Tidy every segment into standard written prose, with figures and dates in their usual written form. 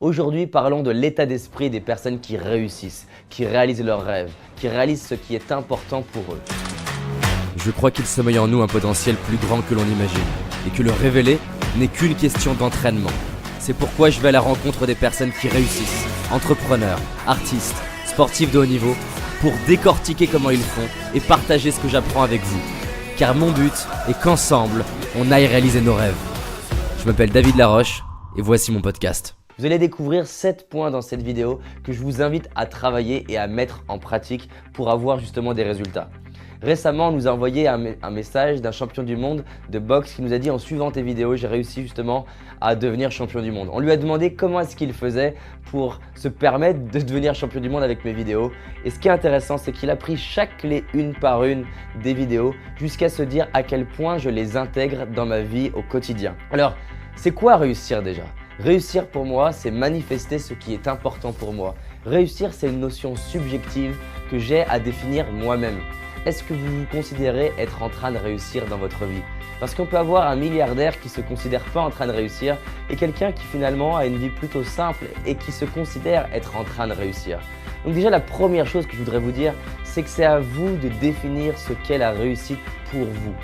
Aujourd'hui, parlons de l'état d'esprit des personnes qui réussissent, qui réalisent leurs rêves, qui réalisent ce qui est important pour eux. Je crois qu'il sommeille en nous un potentiel plus grand que l'on imagine, et que le révéler n'est qu'une question d'entraînement. C'est pourquoi je vais à la rencontre des personnes qui réussissent, entrepreneurs, artistes, sportifs de haut niveau, pour décortiquer comment ils font et partager ce que j'apprends avec vous. Car mon but est qu'ensemble, on aille réaliser nos rêves. Je m'appelle David Laroche et voici mon podcast. Vous allez découvrir 7 points dans cette vidéo que je vous invite à travailler et à mettre en pratique pour avoir justement des résultats. Récemment, on nous a envoyé un message d'un champion du monde de boxe qui nous a dit en suivant tes vidéos, j'ai réussi justement à devenir champion du monde. On lui a demandé comment est-ce qu'il faisait pour se permettre de devenir champion du monde avec mes vidéos. Et ce qui est intéressant, c'est qu'il a pris chaque clé une par une des vidéos jusqu'à se dire à quel point je les intègre dans ma vie au quotidien. Alors, c'est quoi réussir déjà ? Réussir pour moi, c'est manifester ce qui est important pour moi. Réussir, c'est une notion subjective que j'ai à définir moi-même. Est-ce que vous vous considérez être en train de réussir dans votre vie ? Parce qu'on peut avoir un milliardaire qui ne se considère pas en train de réussir et quelqu'un qui finalement a une vie plutôt simple et qui se considère être en train de réussir. Donc déjà, la première chose que je voudrais vous dire, c'est que c'est à vous de définir ce qu'est la réussite pour vous.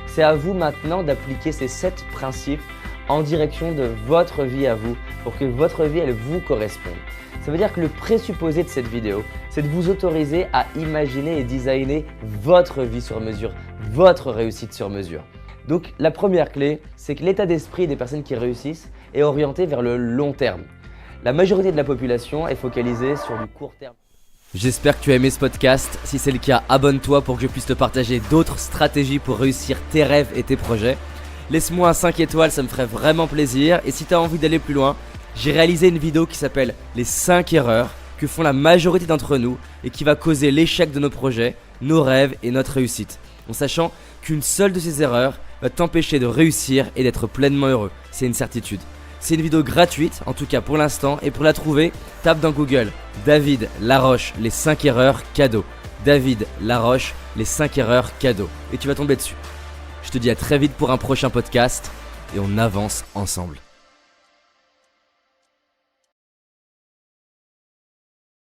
C'est à vous maintenant d'appliquer ces 7 principes en direction de votre vie à vous pour que votre vie elle vous corresponde. Ça veut dire que le présupposé de cette vidéo, c'est de vous autoriser à imaginer et designer votre vie sur mesure, votre réussite sur mesure. Donc la première clé, c'est que l'état d'esprit des personnes qui réussissent est orienté vers le long terme. La majorité de la population est focalisée sur du court terme. J'espère que tu as aimé ce podcast. Si c'est le cas, abonne-toi pour que je puisse te partager d'autres stratégies pour réussir tes rêves et tes projets. Laisse-moi un 5 étoiles, ça me ferait vraiment plaisir. Et si tu as envie d'aller plus loin, j'ai réalisé une vidéo qui s'appelle les 5 erreurs que font la majorité d'entre nous et qui va causer l'échec de nos projets, nos rêves et notre réussite. En sachant qu'une seule de ces erreurs va t'empêcher de réussir et d'être pleinement heureux. C'est une certitude. C'est une vidéo gratuite, en tout cas pour l'instant, et pour la trouver, tape dans Google David Laroche, les 5 erreurs cadeaux. David Laroche, les 5 erreurs cadeaux. Et tu vas tomber dessus. Je te dis à très vite pour un prochain podcast et on avance ensemble.